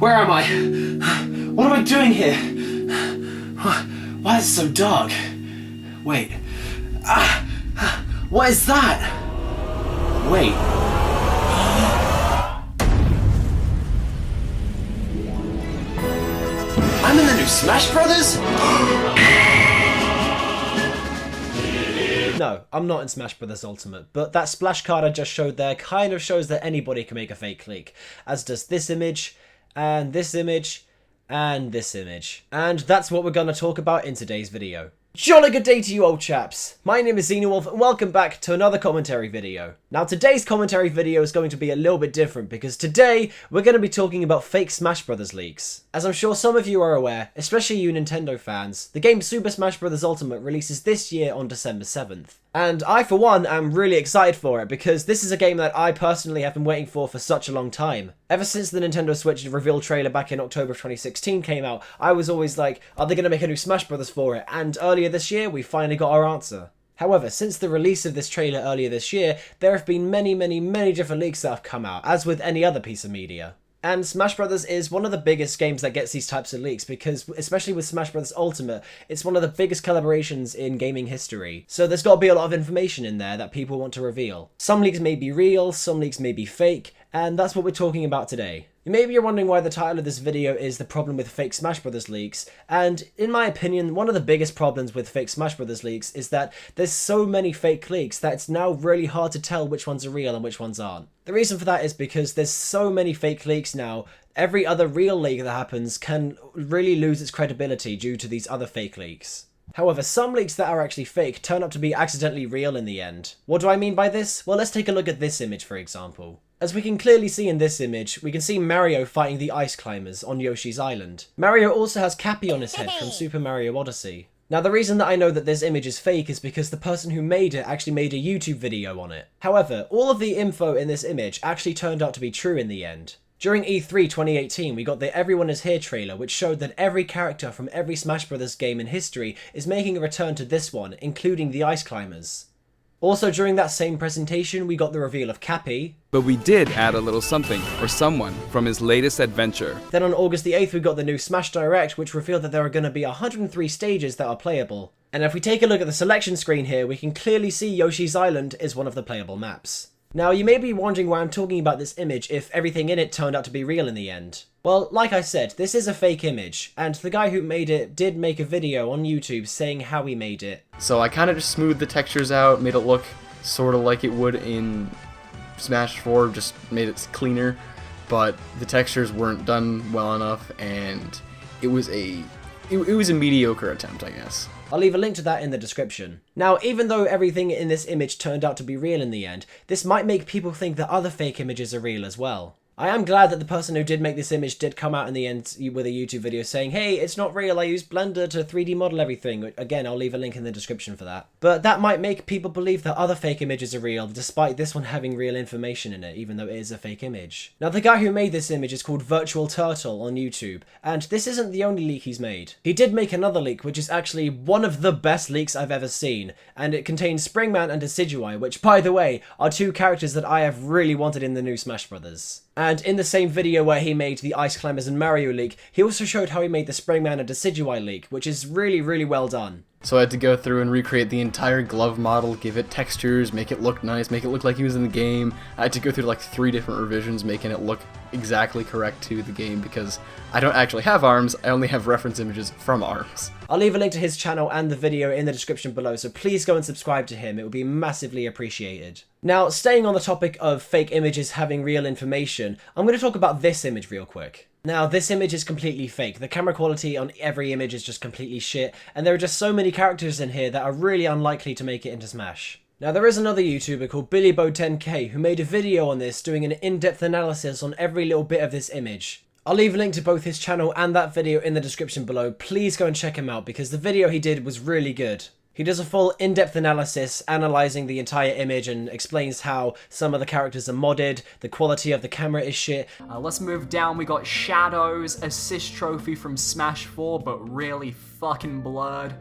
Where am I? What am I doing here? Why is it so dark? Wait. What is that? Wait. I'm in the new Smash Brothers? No, I'm not in Smash Bros. Ultimate, but that splash card I just showed there kind of shows that anybody can make a fake leak, as does this image, and this image, and this image. And that's what we're going to talk about in today's video. Jolly good day to you old chaps. My name is Xenowolf and welcome back to another commentary video. Now today's commentary video is going to be a little bit different because today we're going to be talking about fake Smash Bros. Leaks. As I'm sure some of you are aware, especially you Nintendo fans, the game Super Smash Bros. Ultimate releases this year on December 7th. And I for one am really excited for it because this is a game that I personally have been waiting for such a long time. Ever since the Nintendo Switch reveal trailer back in October 2016 came out, I was always like, are they going to make a new Smash Bros. For it? And earlier this year, we finally got our answer. However, since the release of this trailer earlier this year, there have been many different leaks that have come out, as with any other piece of media. And Smash Bros. Is one of the biggest games that gets these types of leaks because, especially with Smash Bros. Ultimate, it's one of the biggest collaborations in gaming history. So there's got to be a lot of information in there that people want to reveal. Some leaks may be real, some leaks may be fake, and that's what we're talking about today. Maybe you're wondering why the title of this video is the problem with fake Smash Bros. Leaks, and in my opinion, one of the biggest problems with fake Smash Bros. Leaks is that there's so many fake leaks that it's now really hard to tell which ones are real and which ones aren't. The reason for that is because there's so many fake leaks now, every other real leak that happens can really lose its credibility due to these other fake leaks. However, some leaks that are actually fake turn up to be accidentally real in the end. What do I mean by this? Well, let's take a look at this image for example. As we can clearly see in this image, we can see Mario fighting the ice climbers on Yoshi's Island. Mario also has Cappy on his head from Super Mario Odyssey. Now the reason that I know that this image is fake is because the person who made it actually made a YouTube video on it. However, all of the info in this image actually turned out to be true in the end. During E3 2018, we got the Everyone Is Here trailer, which showed that every character from every Smash Bros. Game in history is making a return to this one, including the ice climbers. Also during that same presentation, we got the reveal of Cappy. But we did add a little something, or someone, from his latest adventure. Then on August the 8th, we got the new Smash Direct, which revealed that there are going to be 103 stages that are playable. And if we take a look at the selection screen here, we can clearly see Yoshi's Island is one of the playable maps. Now, you may be wondering why I'm talking about this image if everything in it turned out to be real in the end. Well, like I said, this is a fake image, and the guy who made it did make a video on YouTube saying how he made it. So I kind of just smoothed the textures out, made it look sort of like it would in Smash 4, just made it cleaner, but the textures weren't done well enough, and it was a mediocre attempt, I guess. I'll leave a link to that in the description. Now, even though everything in this image turned out to be real in the end, this might make people think that other fake images are real as well. I am glad that the person who did make this image did come out in the end with a YouTube video saying, hey, it's not real, I used Blender to 3D model everything. Again, I'll leave a link in the description for that. But that might make people believe that other fake images are real, despite this one having real information in it, even though it is a fake image. Now, the guy who made this image is called Virtual Turtle on YouTube, and this isn't the only leak he's made. He did make another leak, which is actually one of the best leaks I've ever seen, and it contains Springman and Decidueye, which, by the way, are two characters that I have really wanted in the new Smash Bros. And in the same video where he made the Ice Climbers and Mario leak, he also showed how he made the Springman and Decidueye leak, which is really well done. So I had to go through and recreate the entire glove model, give it textures, make it look nice, make it look like he was in the game. I had to go through like 3 different revisions making it look exactly correct to the game because I don't actually have arms, I only have reference images from arms. I'll leave a link to his channel and the video in the description below, so please go and subscribe to him, it would be massively appreciated. Now, staying on the topic of fake images having real information, I'm going to talk about this image real quick. Now, this image is completely fake. The camera quality on every image is just completely shit, and there are just so many characters in here that are really unlikely to make it into Smash. Now, there is another YouTuber called BillyBo10K who made a video on this doing an in-depth analysis on every little bit of this image. I'll leave a link to both his channel and that video in the description below. Please go and check him out because the video he did was really good. He does a full in-depth analysis, analysing the entire image and explains how some of the characters are modded, the quality of the camera is shit. Let's move down, we got Shadows, assist trophy from Smash 4, but really fucking blurred.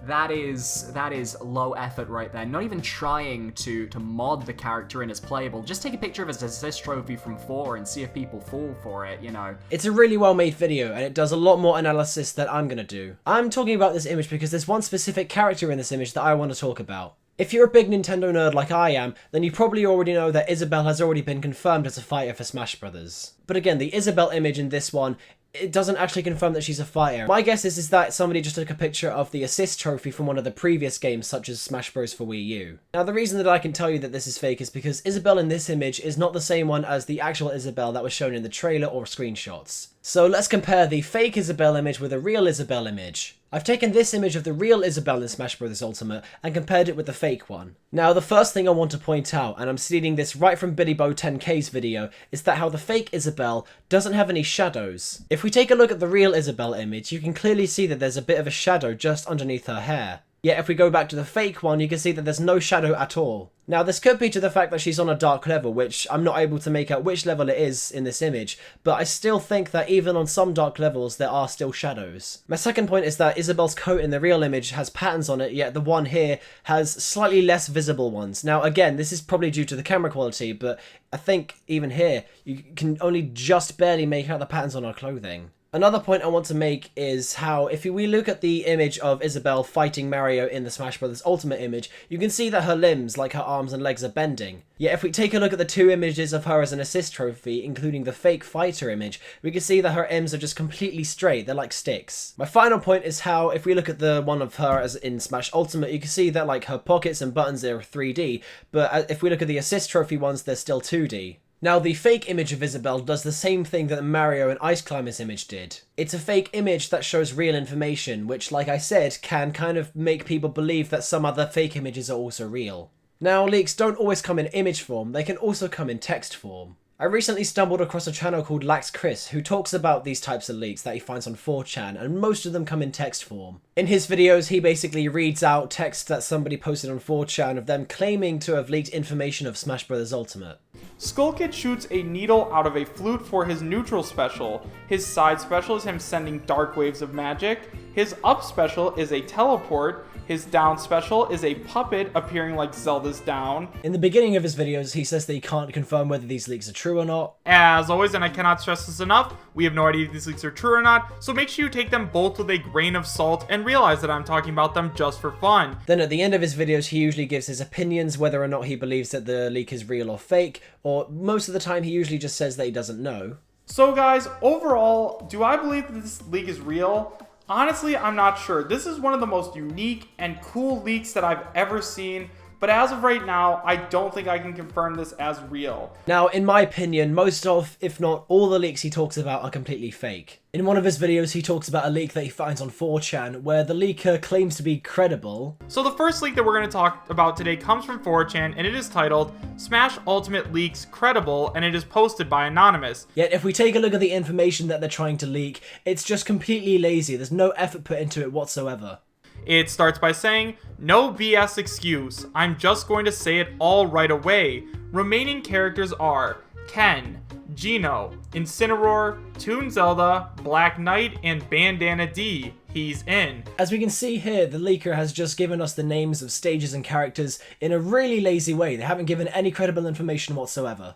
that is low effort right there. Not even trying to mod the character in as playable. Just take a picture of his assist trophy from 4 and see if people fall for it, you know. It's a really well made video, and it does a lot more analysis than I'm gonna do. I'm talking about this image because there's one specific character in this image that I want to talk about. If you're a big Nintendo nerd like I am, then you probably already know that Isabel has already been confirmed as a fighter for Smash Bros. But again, the Isabel image in this one, it doesn't actually confirm that she's a fighter. My guess is that somebody just took a picture of the assist trophy from one of the previous games, such as Smash Bros. For Wii U. Now, the reason that I can tell you that this is fake is because Isabel in this image is not the same one as the actual Isabel that was shown in the trailer or screenshots. So let's compare the fake Isabel image with a real Isabel image. I've taken this image of the real Isabel in Smash Bros. Ultimate and compared it with the fake one. Now, the first thing I want to point out, and I'm stealing this right from Billy Bo 10K's video, is that how the fake Isabel doesn't have any shadows. If we take a look at the real Isabel image, you can clearly see that there's a bit of a shadow just underneath her hair. Yet if we go back to the fake one, you can see that there's no shadow at all. Now, this could be to the fact that she's on a dark level, which I'm not able to make out which level it is in this image, but I still think that even on some dark levels, there are still shadows. My second point is that Isabel's coat in the real image has patterns on it, yet the one here has slightly less visible ones. Now, again, this is probably due to the camera quality, but I think even here, you can only just barely make out the patterns on her clothing. Another point I want to make is how, if we look at the image of Isabel fighting Mario in the Smash Bros. Ultimate image, you can see that her limbs, like her arms and legs, are bending. Yet if we take a look at the two images of her as an assist trophy, including the fake fighter image, we can see that her arms are just completely straight, they're like sticks. My final point is how, if we look at the one of her as in Smash Ultimate, you can see that like her pockets and buttons are 3D, but if we look at the assist trophy ones, they're still 2D. Now, the fake image of Isabel does the same thing that the Mario and Ice Climber's image did. It's a fake image that shows real information, which, like I said, can kind of make people believe that some other fake images are also real. Now, leaks don't always come in image form, they can also come in text form. I recently stumbled across a channel called Lax Chris, who talks about these types of leaks that he finds on 4chan, and most of them come in text form. In his videos, he basically reads out text that somebody posted on 4chan of them claiming to have leaked information of Smash Bros. Ultimate. Skull Kid shoots a needle out of a flute for his neutral special. His side special is him sending dark waves of magic. His up special is a teleport. His down special is a puppet appearing like Zelda's down. In the beginning of his videos, he says that he can't confirm whether these leaks are true or not. As always, and I cannot stress this enough, we have no idea if these leaks are true or not, so make sure you take them both with a grain of salt and realize that I'm talking about them just for fun. Then at the end of his videos, he usually gives his opinions whether or not he believes that the leak is real or fake, or most of the time he usually just says that he doesn't know. So guys, overall, do I believe that this leak is real? Honestly, I'm not sure. This is one of the most unique and cool leaks that I've ever seen, but as of right now, I don't think I can confirm this as real. Now, in my opinion, most of, if not all the leaks he talks about are completely fake. In one of his videos, he talks about a leak that he finds on 4chan, where the leaker claims to be credible. So the first leak that we're going to talk about today comes from 4chan, and it is titled, Smash Ultimate Leaks Credible, and it is posted by Anonymous. Yet, if we take a look at the information that they're trying to leak, it's just completely lazy. There's no effort put into it whatsoever. It starts by saying, no BS excuse, I'm just going to say it all right away. Remaining characters are Ken, Geno, Incineroar, Toon Zelda, Black Knight, and Bandana D. He's in. As we can see here, the leaker has just given us the names of stages and characters in a really lazy way. They haven't given any credible information whatsoever.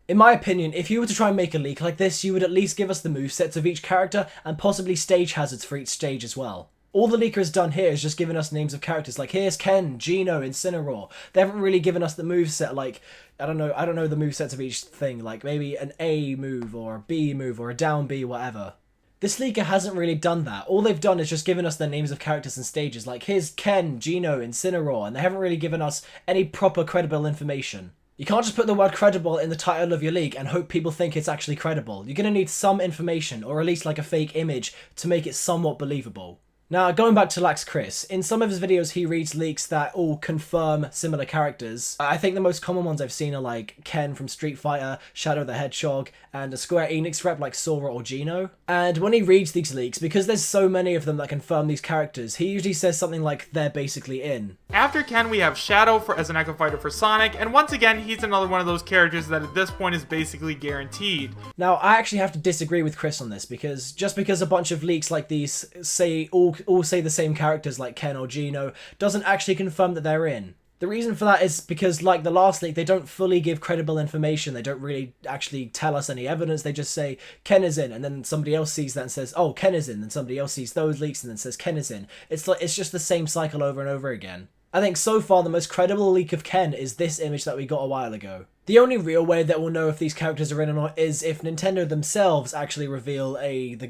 In my opinion, if you were to try and make a leak like this, you would at least give us the movesets of each character and possibly stage hazards for each stage as well. All the leaker has done here is just given us names of characters, like here's Ken, Geno, Incineroar. They haven't really given us the moveset, like, I don't know the movesets of each thing, like maybe an A move or a B move or a down B, whatever. This leaker hasn't really done that. All they've done is just given us the names of characters and stages, like here's Ken, Geno, Incineroar, and they haven't really given us any proper credible information. You can't just put the word credible in the title of your leak and hope people think it's actually credible. You're going to need some information, or at least like a fake image, to make it somewhat believable. Now, going back to Lax Chris, in some of his videos he reads leaks that all confirm similar characters. I think the most common ones I've seen are like Ken from Street Fighter, Shadow the Hedgehog, and a Square Enix rep like Sora or Geno. And when he reads these leaks, because there's so many of them that confirm these characters, he usually says something like, they're basically in. After Ken, we have Shadow as an Echo Fighter for Sonic, and once again, he's another one of those characters that at this point is basically guaranteed. Now, I actually have to disagree with Chris on this, because just because a bunch of leaks like these say all all say the same characters like Ken or Gino doesn't actually confirm that they're in. The reason for that is because, like the last leak, they don't fully give credible information. They don't really actually tell us any evidence. They just say Ken is in, and then somebody else sees that and says, oh, Ken is in. Then somebody else sees those leaks and then says Ken is in. It's just the same cycle over and over again. I think so far the most credible leak of Ken is this image that we got a while ago. The only real way that we'll know if these characters are in or not is if Nintendo themselves actually reveal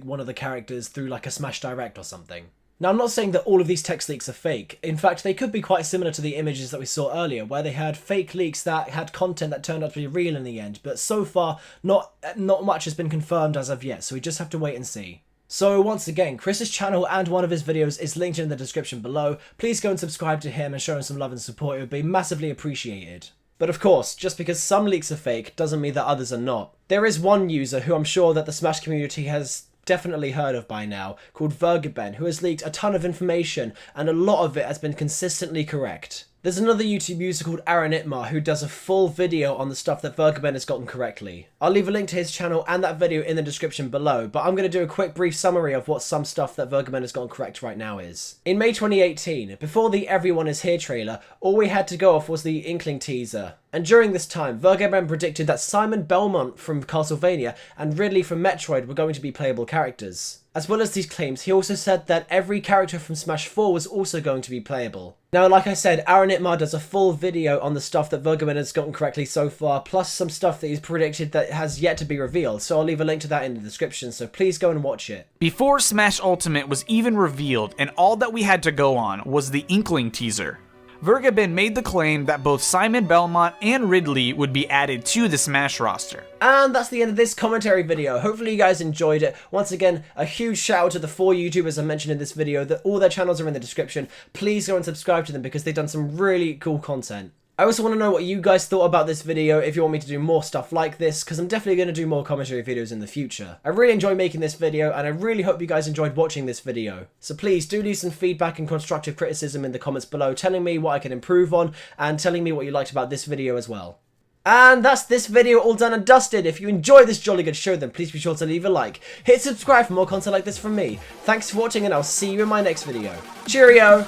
one of the characters through like a Smash Direct or something. Now, I'm not saying that all of these text leaks are fake. In fact, they could be quite similar to the images that we saw earlier, where they had fake leaks that had content that turned out to be real in the end, but so far, not much has been confirmed as of yet, so we just have to wait and see. So once again, Chris's channel and one of his videos is linked in the description below. Please go and subscribe to him and show him some love and support. It would be massively appreciated. But of course, just because some leaks are fake doesn't mean that others are not. There is one user who I'm sure that the Smash community has definitely heard of by now, called Vergaben, who has leaked a ton of information, and a lot of it has been consistently correct. There's another YouTube user called Aranitma who does a full video on the stuff that Vergaben has gotten correctly. I'll leave a link to his channel and that video in the description below, but I'm going to do a quick brief summary of what some stuff that Vergaben has gotten correct right now is. In May 2018, before the Everyone Is Here trailer, all we had to go off was the Inkling teaser. And during this time, Vergaben predicted that Simon Belmont from Castlevania and Ridley from Metroid were going to be playable characters. As well as these claims, he also said that every character from Smash 4 was also going to be playable. Now, like I said, Aranitma does a full video on the stuff that Vergaben has gotten correctly so far, plus some stuff that he's predicted that has yet to be revealed, so I'll leave a link to that in the description, so please go and watch it. Before Smash Ultimate was even revealed, and all that we had to go on was the Inkling teaser, Vergaben made the claim that both Simon Belmont and Ridley would be added to the Smash roster. And that's the end of this commentary video. Hopefully you guys enjoyed it. Once again, a huge shout out to the 4 YouTubers I mentioned in this video. That all their channels are in the description. Please go and subscribe to them because they've done some really cool content. I also want to know what you guys thought about this video, if you want me to do more stuff like this, because I'm definitely going to do more commentary videos in the future. I really enjoyed making this video, and I really hope you guys enjoyed watching this video. So please do leave some feedback and constructive criticism in the comments below, telling me what I can improve on, and telling me what you liked about this video as well. And that's this video all done and dusted. If you enjoyed this jolly good show, then please be sure to leave a like. Hit subscribe for more content like this from me. Thanks for watching, and I'll see you in my next video. Cheerio!